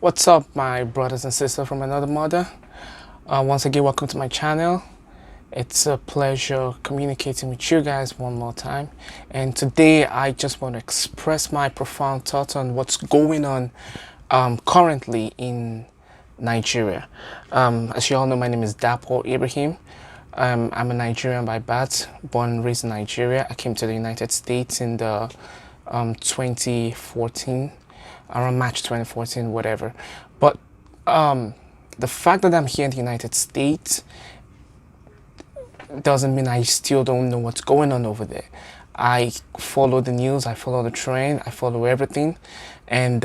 What's up, my brothers and sisters from another mother? Once again, welcome to my channel. It's a pleasure communicating with you guys one more time. And today, I just want to express my profound thoughts on what's going on currently in Nigeria. As you all know, my name is Dapo Ibrahim. I'm a Nigerian by birth, born and raised in Nigeria. I came to the United States in the 2014, around March 2014, whatever. But the fact that I'm here in the United States doesn't mean I still don't know what's going on over there. I follow the news, I follow the trend, I follow everything. And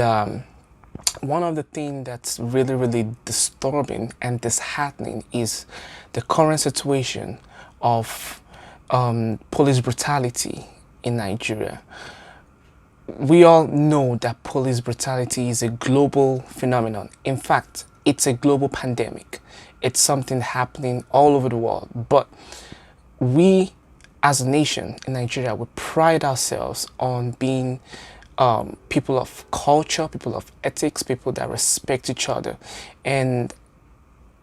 one of the things that's really disturbing and disheartening is the current situation of police brutality in Nigeria. We all know that police brutality is a global phenomenon. In fact, it's a global pandemic. It's something happening all over the world. But we, as a nation in Nigeria, we pride ourselves on being people of culture, people of ethics, people that respect each other. And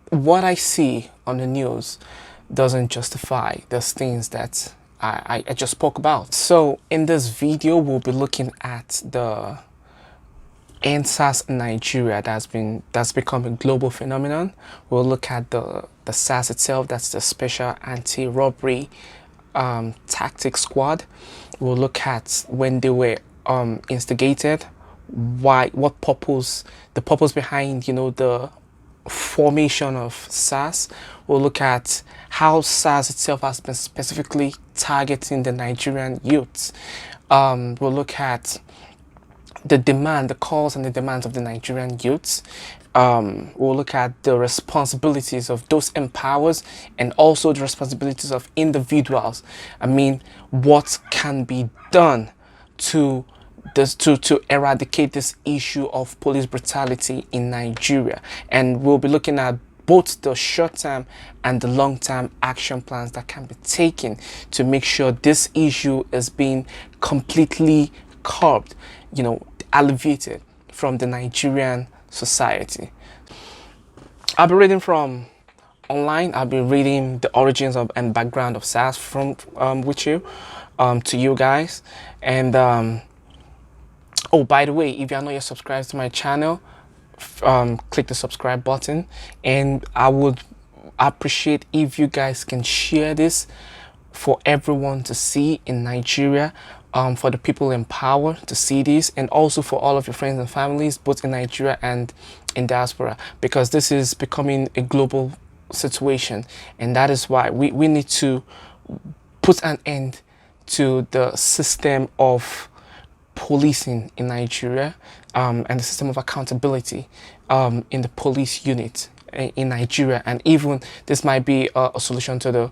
what I see on the news doesn't justify those things that I just spoke about. So in this video, we'll be looking at the ENDSARS in Nigeria that's become a global phenomenon. We'll look at the SARS itself, that's the Special Anti-Robbery Tactics Squad. We'll look at when they were instigated, what purpose, the purpose behind, the formation of SARS. We'll look at how SARS itself has been specifically targeting the Nigerian youths. We'll look at the calls and the demands of the Nigerian youths. We'll look at the responsibilities of those in powers and also the responsibilities of individuals. I mean, what can be done to eradicate this issue of police brutality in Nigeria. And we'll be looking at both the short-term and the long-term action plans that can be taken to make sure this issue is being completely curbed, alleviated from the Nigerian society. I'll be reading from online. I'll be reading the origins of and background of SARS from with you to you guys. And oh, by the way, if you're not yet subscribed to my channel, click the subscribe button, and I would appreciate if you guys can share this for everyone to see in Nigeria, for the people in power to see this, and also for all of your friends and families, both in Nigeria and in diaspora, because this is becoming a global situation, and that is why we need to put an end to the system of policing in Nigeria, and the system of accountability in the police unit in Nigeria. And even this might be a solution to the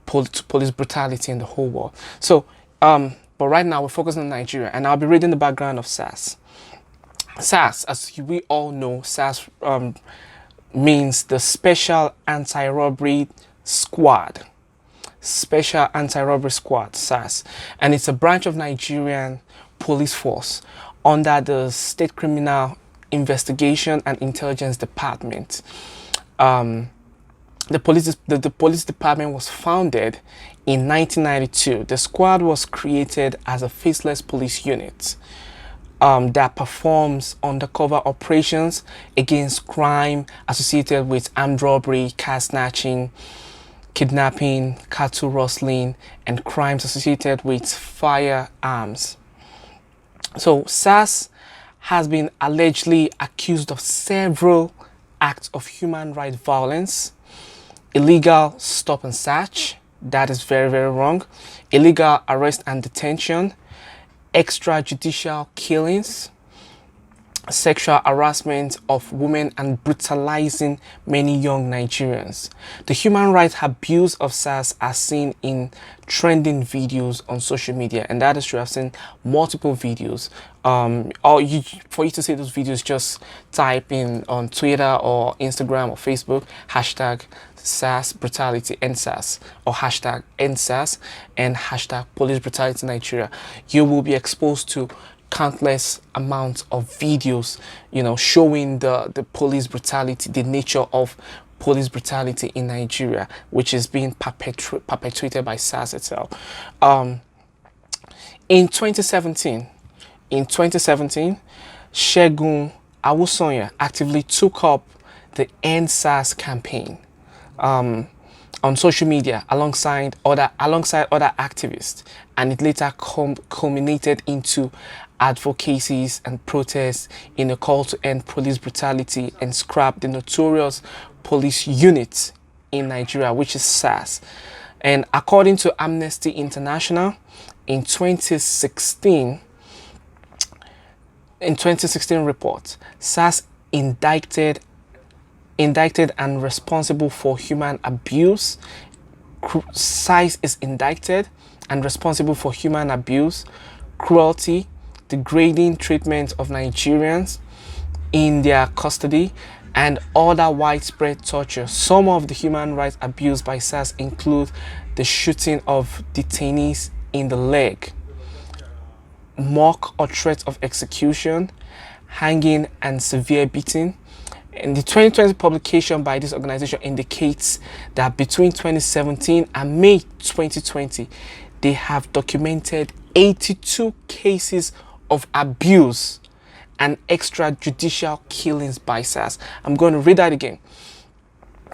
police brutality in the whole world. So but right now we're focusing on Nigeria, and I'll be reading the background of SARS. SARS, as we all know, SARS means the Special Anti-Robbery Squad. Special Anti-Robbery Squad, SARS, and it's a branch of Nigerian police force under the State Criminal Investigation and Intelligence Department. The police department was founded in 1992. The squad was created as a faceless police unit that performs undercover operations against crime associated with armed robbery, car snatching, kidnapping, cattle rustling, and crimes associated with firearms. So SARS has been allegedly accused of several acts of human rights violence, illegal stop and search, that is very wrong, illegal arrest and detention, extrajudicial killings, sexual harassment of women, and brutalizing many young Nigerians. The human rights abuse of SARS are seen in trending videos on social media, and that is true. I've seen multiple videos. For you to see those videos, just type in on Twitter or Instagram or Facebook hashtag SARS brutality ENDSARS, or hashtag ENDSARS and hashtag police brutality Nigeria. You will be exposed to countless amounts of videos, showing the police brutality, the nature of police brutality in Nigeria, which is being perpetuated by SARS itself. Um, in 2017, in 2017, Segun Awusonya actively took up the ENDSARS campaign on social media alongside other activists, and it later culminated into advocacies and protests in a call to end police brutality and scrap the notorious police unit in Nigeria, which is SARS. And according to Amnesty International, in 2016 report, SARS indicted and responsible for human abuse. SARS is indicted and responsible for human abuse, cruelty, degrading treatment of Nigerians in their custody, and other widespread torture. Some of the human rights abused by SARS include the shooting of detainees in the leg, mock or threat of execution, hanging, and severe beating. And the 2020 publication by this organization indicates that between 2017 and May 2020, they have documented 82 cases of abuse and extrajudicial killings by SARS. I'm going to read that again.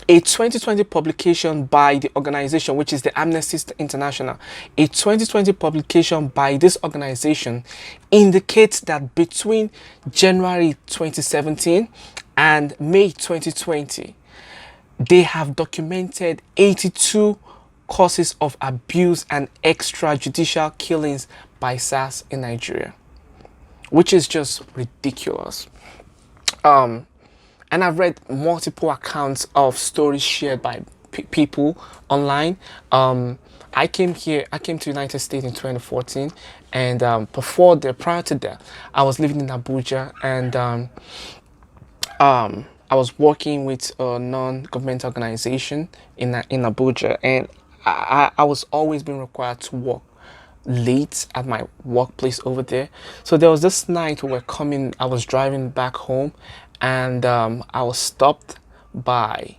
A 2020 publication by the organization, which is the Amnesty International, a 2020 publication by this organization indicates that between January 2017 and May 2020, they have documented 82 causes of abuse and extrajudicial killings by SARS in Nigeria, which is just ridiculous. And I've read multiple accounts of stories shared by people online. I came to United States in 2014, and prior to that, I was living in Abuja, and I was working with a non-government organization in Abuja, and I was always being required to work late at my workplace over there. So there was this night I was driving back home, and I was stopped by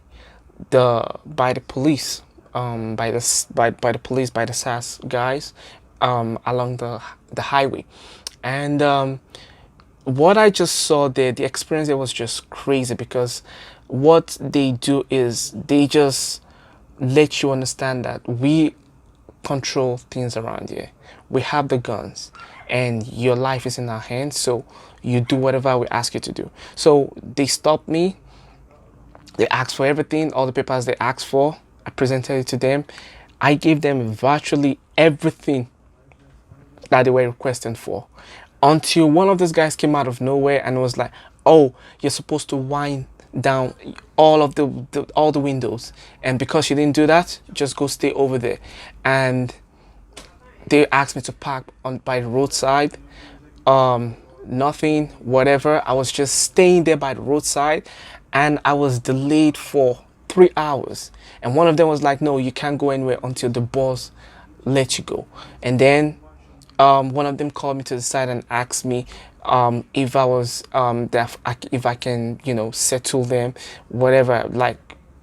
the police, by the SARS guys, along the highway. And what I just saw there, the experience there was just crazy, because what they do is they just let you understand that we control things around here. We have the guns, and your life is in our hands, so you do whatever we ask you to do. So they stopped me. They asked for everything, all the papers they asked for. I presented it to them. I gave them virtually everything that they were requesting for, until one of those guys came out of nowhere and was like, "Oh, you're supposed to wind down all the windows, and because you didn't do that, just go stay over there." And they asked me to park by the roadside. Nothing, whatever. I was just staying there by the roadside, and I was delayed for 3 hours. And one of them was like, "No, you can't go anywhere until the boss lets you go." And then one of them called me to the side and asked me if I was if I can, settle them, whatever, like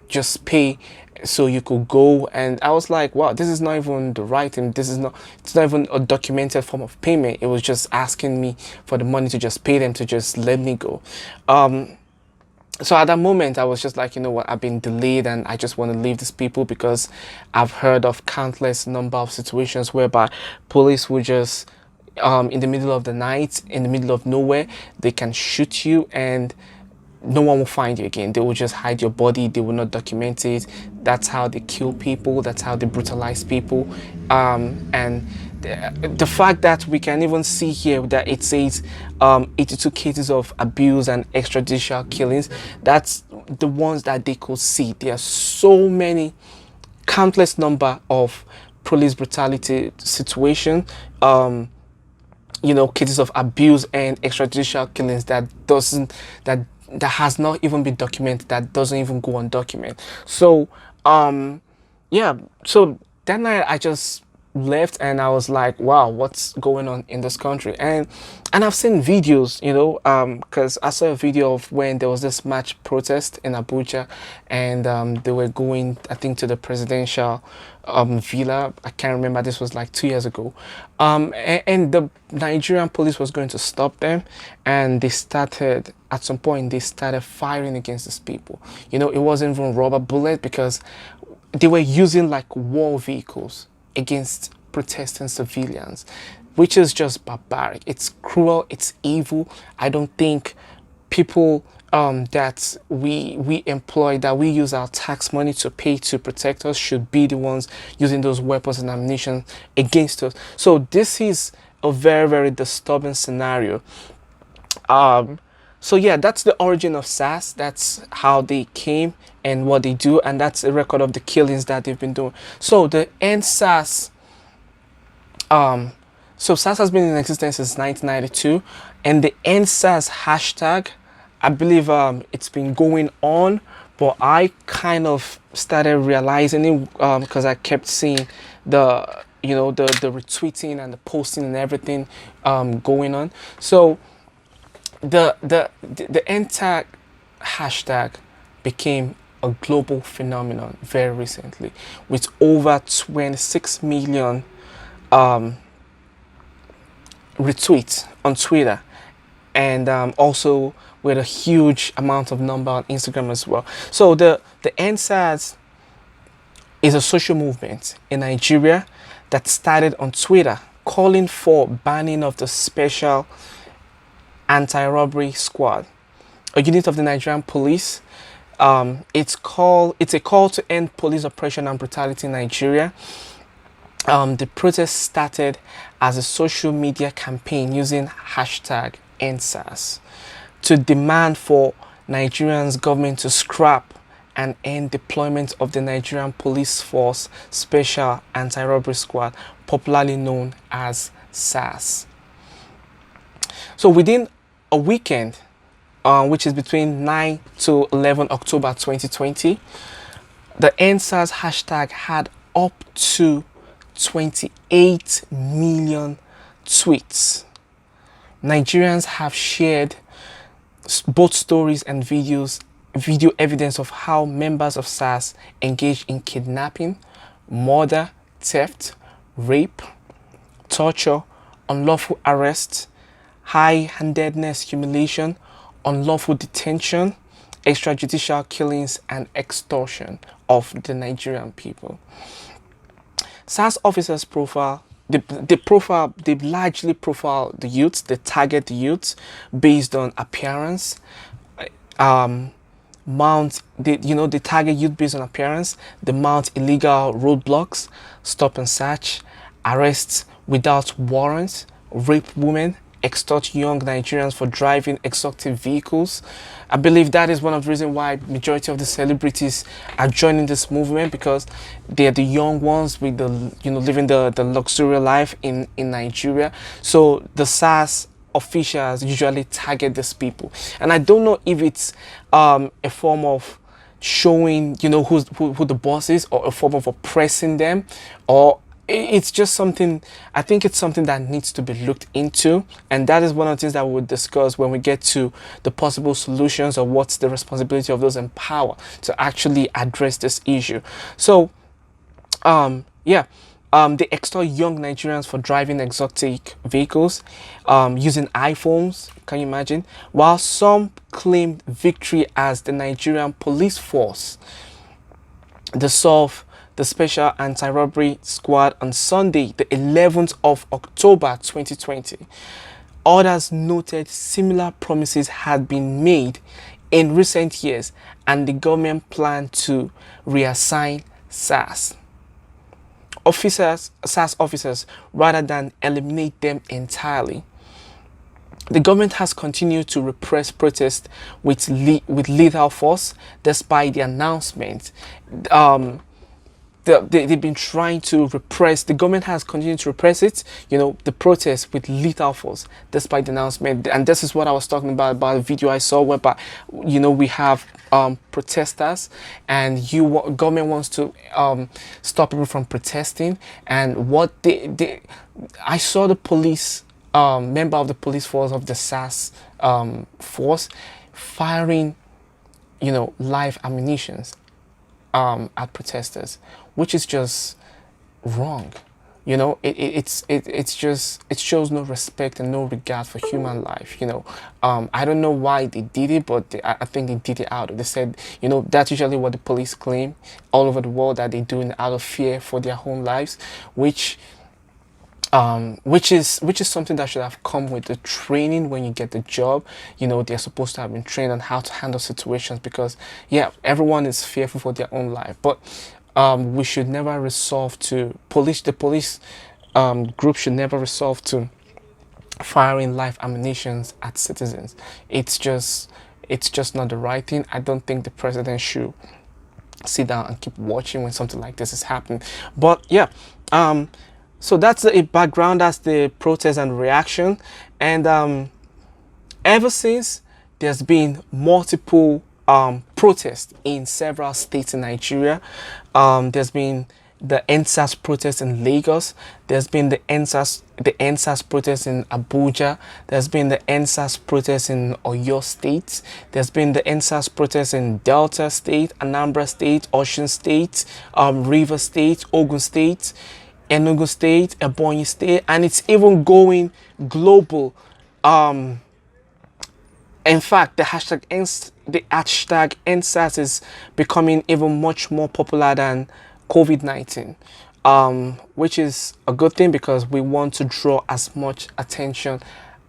just pay so you could go. And I was like, wow, this is not even the right thing. It's not even a documented form of payment. It was just asking me for the money to just pay them to just let me go. So at that moment, I was just like, you know what, I've been delayed and I just want to leave these people, because I've heard of countless number of situations whereby police will just, in the middle of the night, in the middle of nowhere, they can shoot you and no one will find you again. They will just hide your body. They will not document it. That's how they kill people. That's how they brutalize people. And the fact that we can even see here that it says 82 cases of abuse and extrajudicial killings, that's the ones that they could see. There are so many, countless number of police brutality situation, cases of abuse and extrajudicial killings that has not even been documented, that doesn't even go undocumented. So so that night I just left and I was like, wow, what's going on in this country? And I've seen videos, you know, because I saw a video of when there was this march protest in Abuja, and they were going, I think, to the presidential villa. I can't remember, this was like 2 years ago. And the Nigerian police was going to stop them, and they started, at some point they started firing against these people. You know, it wasn't even rubber bullet, because they were using like war vehicles against protesting civilians, which is just barbaric. It's cruel, it's evil. I don't think people that we employ, that we use our tax money to pay to protect us, should be the ones using those weapons and ammunition against us. So this is a very, very disturbing scenario. So yeah, that's the origin of SARS. That's how they came and what they do, and that's a record of the killings that they've been doing. So the ENDSARS, so SARS has been in existence since 1992, and the ENDSARS hashtag, I believe it's been going on, but I kind of started realizing it because I kept seeing the, you know, the retweeting and the posting and everything going on. So the entire hashtag became a global phenomenon very recently, with over 26 million retweets on Twitter, and also with a huge amount of number on Instagram as well. So the ENDSARS is a social movement in Nigeria that started on Twitter, calling for banning of the Special Anti-Robbery Squad, a unit of the Nigerian police. It's a call to end police oppression and brutality in Nigeria. The protest started as a social media campaign using hashtag ENDSARS to demand for Nigerians government to scrap and end deployment of the Nigerian Police Force Special Anti-Robbery Squad, popularly known as SARS. So within a weekend, which is between 9 to 11 October 2020, the ENDSARS hashtag had up to 28 million tweets. Nigerians have shared both stories and video evidence of how members of SARS engage in kidnapping, murder, theft, rape, torture, unlawful arrest, high-handedness, humiliation, unlawful detention, extrajudicial killings, and extortion of the Nigerian people. SARS officers profile, they largely profile the youths. They target the youths based on appearance. They target youth based on appearance. They mount illegal roadblocks, stop and search, arrests without warrants, rape women, extort young Nigerians for driving exotic vehicles. I believe that is one of the reasons why majority of the celebrities are joining this movement, because they're the young ones with the, living the luxurious life in Nigeria. So the SARS officials usually target these people, and I don't know if it's a form of showing who the boss is, or a form of oppressing them, or it's just something. I think it's something that needs to be looked into, and that is one of the things that we'll discuss when we get to the possible solutions, or what's the responsibility of those in power to actually address this issue. So they extort young Nigerians for driving exotic vehicles, using iPhones. Can you imagine? While some claimed victory as the Nigerian police force, the Special Anti-Robbery Squad on Sunday, the 11th of October 2020. Others noted similar promises had been made in recent years, and the government planned to reassign SARS officers rather than eliminate them entirely. The government has continued to repress protests with lethal force despite the announcement. they've been trying to repress, the government has continued to repress it, the protests with lethal force, despite the announcement. And this is what I was talking about a video I saw whereby, we have protesters, and government wants to stop people from protesting. And what I saw the police, member of the police force of the SAS force, firing, live ammunitions at protesters, which is just wrong. It shows no respect and no regard for human life. I don't know why they did it, but I think they did it out. They said, that's usually what the police claim all over the world, that they do it out of fear for their own lives, which is something that should have come with the training when you get the job. They're supposed to have been trained on how to handle situations, because everyone is fearful for their own life. But we should never resolve to the police group should never resolve to firing live ammunitions at citizens. It's just not the right thing. I don't think the president should sit down and keep watching when something like this is happening. But so that's the background, that's the protest and reaction. And ever since, there's been multiple protests in several states in Nigeria. There's been the ENDSARS protest in Lagos. There's been the ENDSARS protest in Abuja. There's been the ENDSARS protest in Oyo State. There's been the ENDSARS protest in Delta State, Anambra State, Osun State, River State, Ogun State, Enugu State, Ebonyi State, and it's even going global. In fact, the hashtag ENDSARS is becoming even much more popular than COVID-19, which is a good thing, because we want to draw as much attention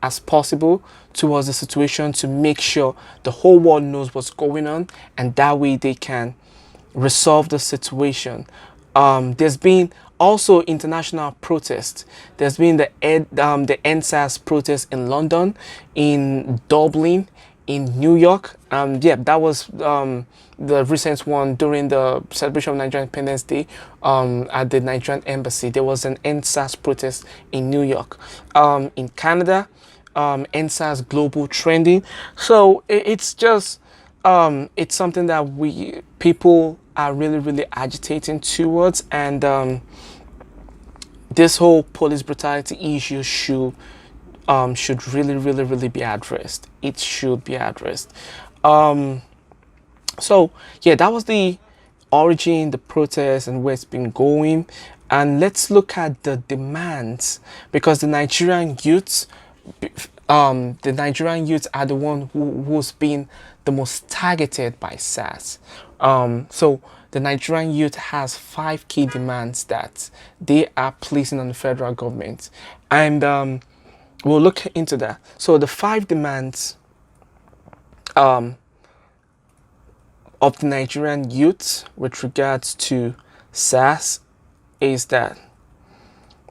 as possible towards the situation, to make sure the whole world knows what's going on, and that way they can resolve the situation. There's been also international protests. There's been the ENDSARS protest in London, in Dublin, in New York. That was the recent one during the celebration of Nigerian Independence Day at the Nigerian Embassy. There was an ENDSARS protest in New York. In Canada, ENDSARS Global Trending. So it's just it's something that people are really, really agitating towards, and this whole police brutality issue should really, really, really be addressed. It should be addressed. So that was the origin, the protest, and where it's been going. And let's look at the demands, because the Nigerian youths are the one who's been the most targeted by SARS. So the Nigerian youth has 5 key demands that they are placing on the federal government, and we'll look into that. So the 5 demands of the Nigerian youth with regards to SARS is that,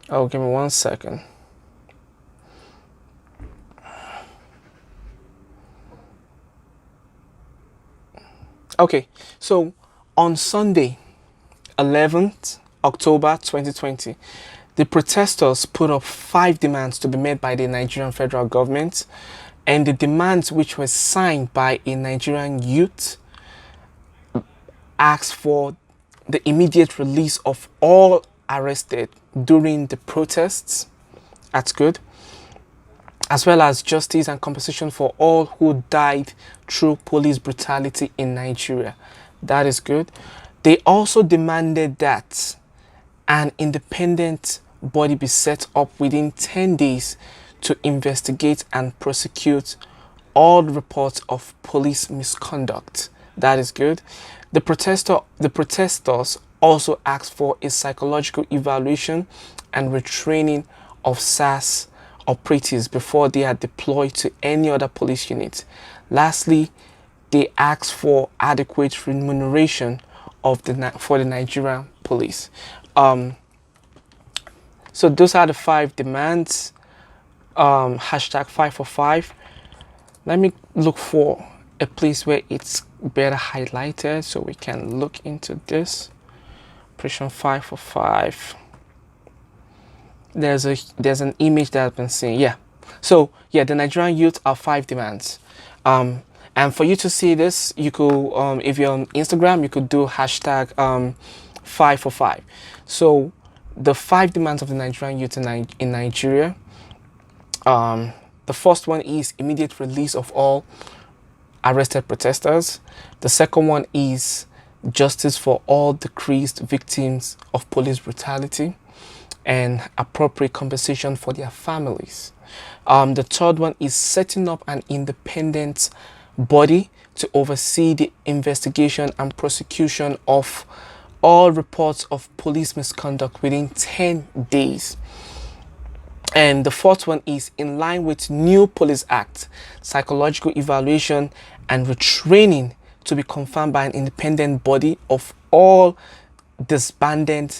give me 1 second. Okay, so on Sunday, 11th October 2020, the protesters put up 5 demands to be met by the Nigerian federal government, and the demands, which were signed by a Nigerian youth, asked for the immediate release of all arrested during the protests. That's good. As well as justice and compensation for all who died through police brutality in Nigeria. That is good. They also demanded that an independent body be set up within 10 days to investigate and prosecute all reports of police misconduct. That is good. The protesters also asked for a psychological evaluation and retraining of SARS operatives before they are deployed to any other police unit. Lastly, they asked for adequate remuneration for the Nigerian police. So those are the 5 demands. Hashtag 5 for 5. Let me look for a place where it's better highlighted so we can look into this Operation 545. There's an image that I've been seeing. Yeah. So yeah, the Nigerian youth are 5 demands. And for you to see this, you could, if you're on Instagram, you could do hashtag 545. So the 5 demands of the Nigerian youth in Nigeria. The first one is immediate release of all arrested protesters. The second one is justice for all decreased victims of police brutality and appropriate compensation for their families. The third one is setting up an independent body to oversee the investigation and prosecution of all reports of police misconduct within 10 days. And the fourth one is in line with new Police Act, psychological evaluation and retraining to be confirmed by an independent body of all disbanded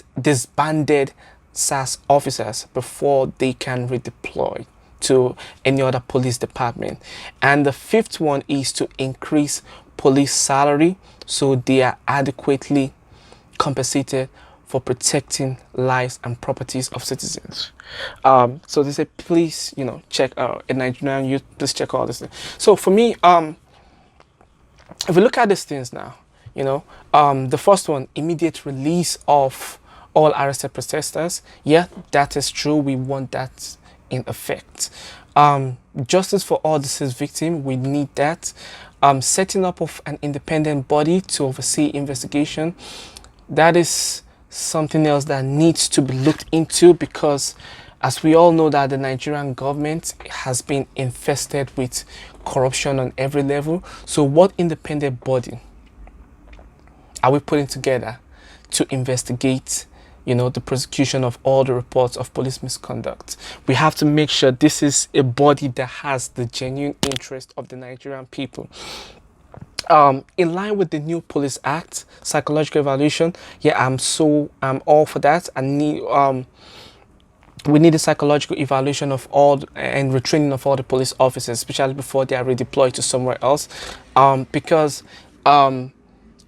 SAS officers before they can redeploy to any other police department. And the fifth one is to increase police salary so they are adequately compensated for protecting lives and properties of citizens. So they say, please, check in Nigerian youth, please check all this thing. So for me, if we look at these things now, the first one, immediate release of all arrested protesters. Yeah, that is true. We want that in effect. Justice for all deceased victims, we need that. Setting up of an independent body to oversee investigation, that is something else that needs to be looked into, because as we all know that the Nigerian government has been infested with corruption on every level. So what independent body are we putting together to investigate the prosecution of all the reports of police misconduct? We have to make sure this is a body that has the genuine interest of the Nigerian people. In line with the new Police Act, psychological evaluation, yeah, I'm all for that. We need a psychological evaluation of all and retraining of all the police officers, especially before they are redeployed to somewhere else, because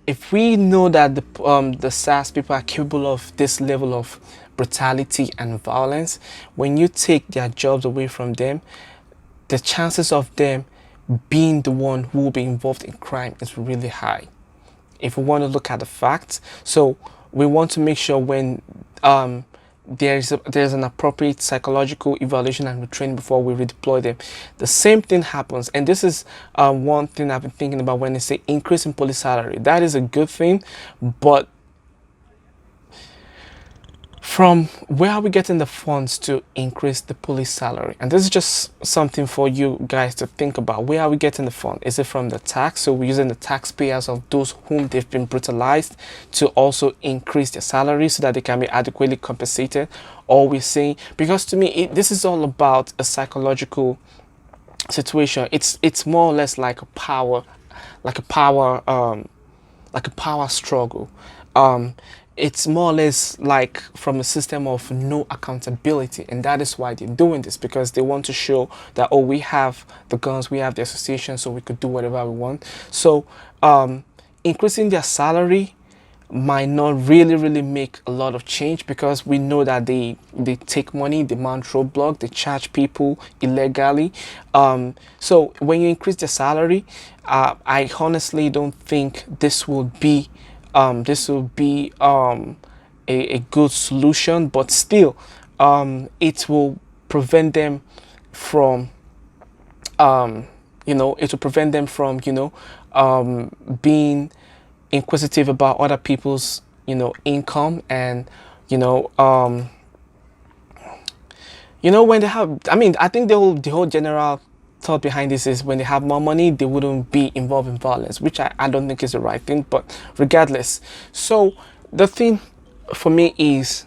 if we know that the SAS people are capable of this level of brutality and violence, when you take their jobs away from them, the chances of them being the one who will be involved in crime is really high, if we want to look at the facts. So we want to make sure when there's an appropriate psychological evaluation and retraining before we redeploy them. The same thing happens, and this is one thing I've been thinking about when they say increase in police salary. That is a good thing, but from where are we getting the funds to increase the police salary? And this is just something for you guys to think about. Where are we getting the fund? Is it from the tax? So we're using the taxpayers of those whom they've been brutalized to also increase their salary so that they can be adequately compensated? Or we're saying, because to me, this is all about a psychological situation. It's more or less like a power struggle. It's more or less like from a system of no accountability, and that is why they're doing this, because they want to show that, oh, we have the guns, we have the association, so we could do whatever we want. So increasing their salary might not really make a lot of change, because we know that they take money, they mount roadblock, they charge people illegally. So when you increase their salary, I honestly don't think this will be a good solution, but still it will prevent them from being inquisitive about other people's income, and when they have, I think the whole general thought behind this is when they have more money, they wouldn't be involved in violence, which I don't think is the right thing, but regardless. So the thing for me is,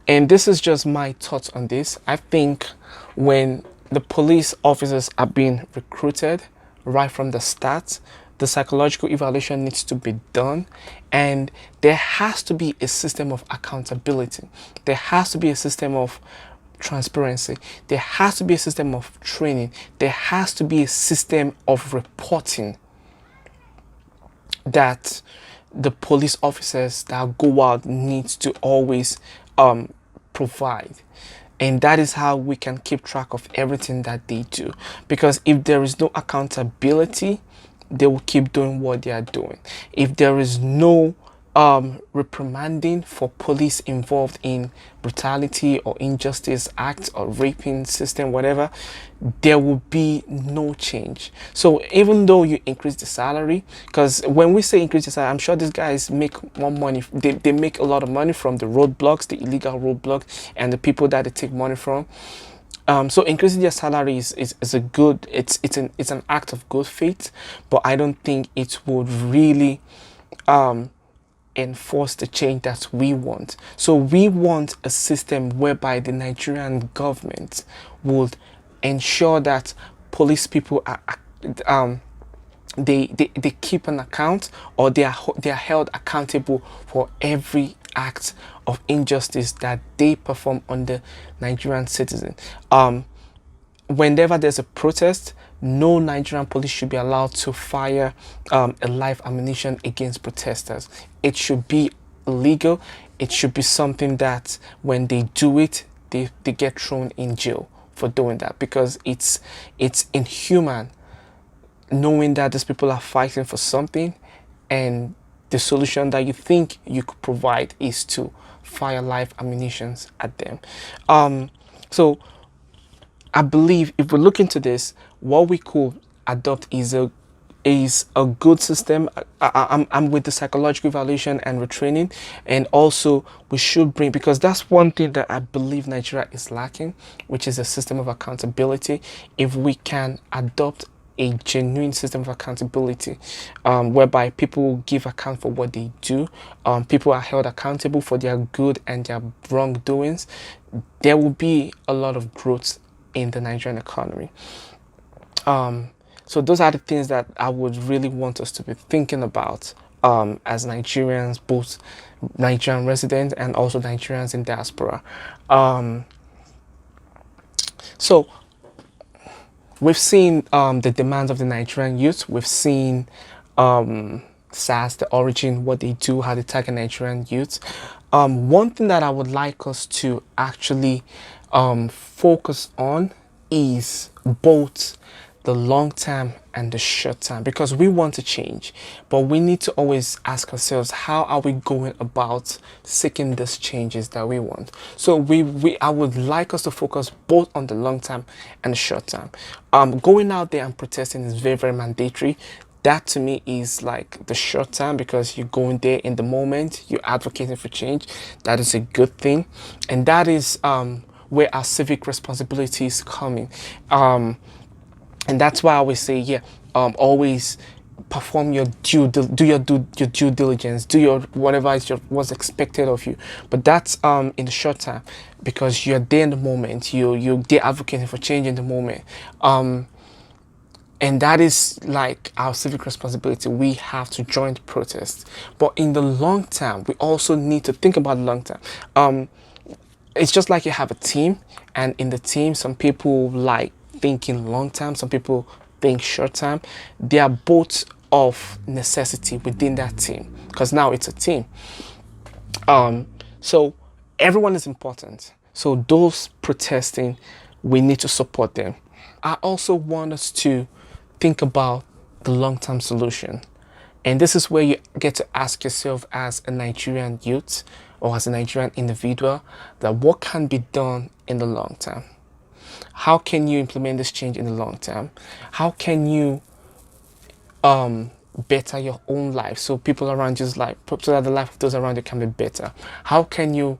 and this is just my thoughts on this, I think when the police officers are being recruited right from the start, the psychological evaluation needs to be done, and there has to be a system of accountability. There has to be a system of transparency. There has to be a system of training. There has to be a system of reporting that the police officers that go out needs to always provide. And that is how we can keep track of everything that they do. Because if there is no accountability, they will keep doing what they are doing. If there is no reprimanding for police involved in brutality or injustice acts or raping system, whatever, there will be no change. So even though you increase the salary, because when we say increase the salary, I'm sure these guys make more money. They make a lot of money from the roadblocks, the illegal roadblocks, and the people that they take money from. So increasing their salary is a good, it's an act of good faith, but I don't think it would really enforce the change that we want. So we want a system whereby the Nigerian government would ensure that police people are they keep an account, or they are held accountable for every act of injustice that they perform on the Nigerian citizen. Whenever there's a protest, no Nigerian police should be allowed to fire a live ammunition against protesters. It should be illegal. It should be something that when they do it, they get thrown in jail for doing that, because it's inhuman knowing that these people are fighting for something, and the solution that you think you could provide is to fire live ammunitions at them. So I believe if we look into this, what we could adopt is a good system. I'm with the psychological evaluation and retraining, and also we should bring, because that's one thing that I believe Nigeria is lacking, which is a system of accountability. If we can adopt a genuine system of accountability, whereby people give account for what they do, people are held accountable for their good and their wrongdoings, there will be a lot of growth in the Nigerian economy. So those are the things that I would really want us to be thinking about as Nigerians, both Nigerian residents and also Nigerians in diaspora. So we've seen the demands of the Nigerian youth. We've seen SARS, the origin, what they do, how they target Nigerian youth. One thing that I would like us to actually focus on is both the long term and the short term, because we want to change, but we need to always ask ourselves, how are we going about seeking these changes that we want? So I would like us to focus both on the long term and the short term. Going out there and protesting is very, very mandatory. That to me is like the short term, because you're going there in the moment, you're advocating for change. That is a good thing, and that is where our civic responsibility is coming. And that's why I always say, yeah, always perform your due diligence, do your whatever is what's expected of you. But that's in the short term, because you're there in the moment, you're there advocating for change in the moment. And that is like our civic responsibility. We have to join the protest. But in the long term, we also need to think about the long term. It's just like you have a team, and in the team, some people like thinking long term, some people think short term. They are both of necessity within that team, because now it's a team. So everyone is important. So those protesting, we need to support them. I also want us to think about the long-term solution. And this is where you get to ask yourself as a Nigerian youth or as a Nigerian individual, that what can be done in the long term? How can you implement this change in the long term? How can you better your own life, so people around you's life, so that the life of those around you can be better? How can you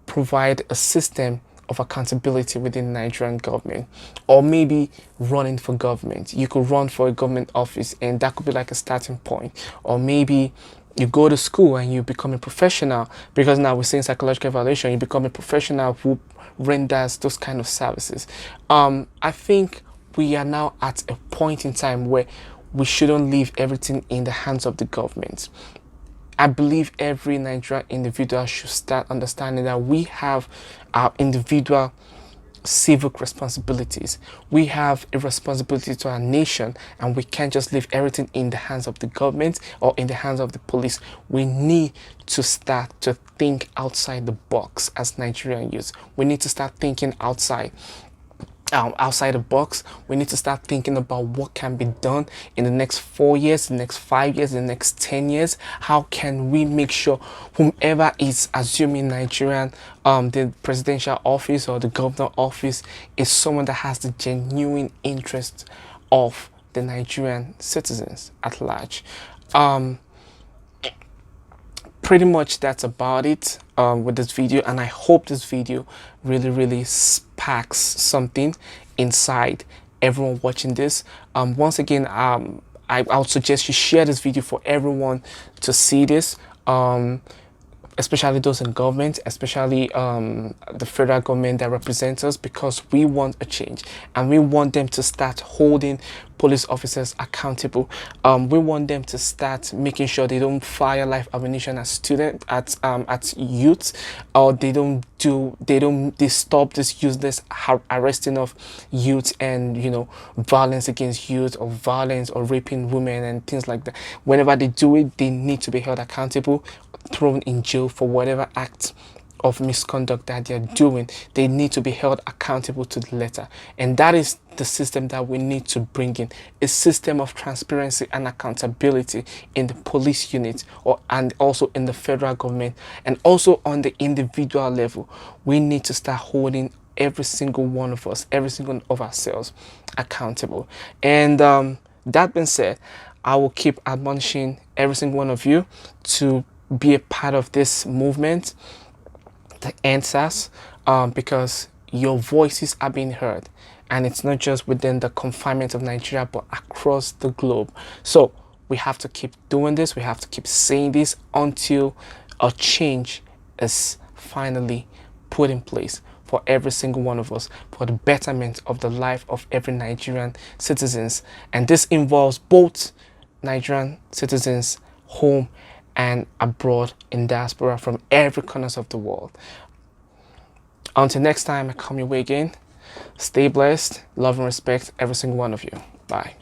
provide a system of accountability within the Nigerian government, or maybe running for government? You could run for a government office, and that could be like a starting point. Or maybe you go to school and you become a professional, because now we're saying psychological evaluation, you become a professional who renders those kind of services. I think we are now at a point in time where we shouldn't leave everything in the hands of the government. I believe every Nigerian individual should start understanding that we have our individual civic responsibilities. We have a responsibility to our nation, and we can't just leave everything in the hands of the government or in the hands of the police. We need to start to think outside the box as Nigerian youth. We need to start thinking outside the box. We need to start thinking about what can be done in the next 4 years, the next 5 years, the next 10 years. How can we make sure whomever is assuming Nigerian, the presidential office or the governor office, is someone that has the genuine interest of the Nigerian citizens at large. Pretty much that's about it with this video, and I hope this video really sparks something inside everyone watching this. Once again, I would suggest you share this video for everyone to see this, especially those in government, especially the federal government that represents us, because we want a change and we want them to start holding police officers accountable. We want them to start making sure they don't fire live ammunition at students, at youths, or they stop this useless arresting of youth and, you know, violence against youth, or violence or raping women and things like that. Whenever they do it, they need to be held accountable, thrown in jail for whatever act of misconduct that they're doing. They need to be held accountable to the letter, and that is the system that we need to bring in, a system of transparency and accountability in the police unit, and also in the federal government, and also on the individual level. We need to start holding every single one of us, every single one of ourselves accountable. And that being said, I will keep admonishing every single one of you to be a part of this movement, the ENDSARS, because your voices are being heard, and it's not just within the confinement of Nigeria but across the globe. So we have to keep doing this, we have to keep saying this until a change is finally put in place for every single one of us, for the betterment of the life of every Nigerian citizens. And this involves both Nigerian citizens home and abroad, in diaspora, from every corners of the world. Until next time I come your way again, stay blessed, love and respect every single one of you. Bye.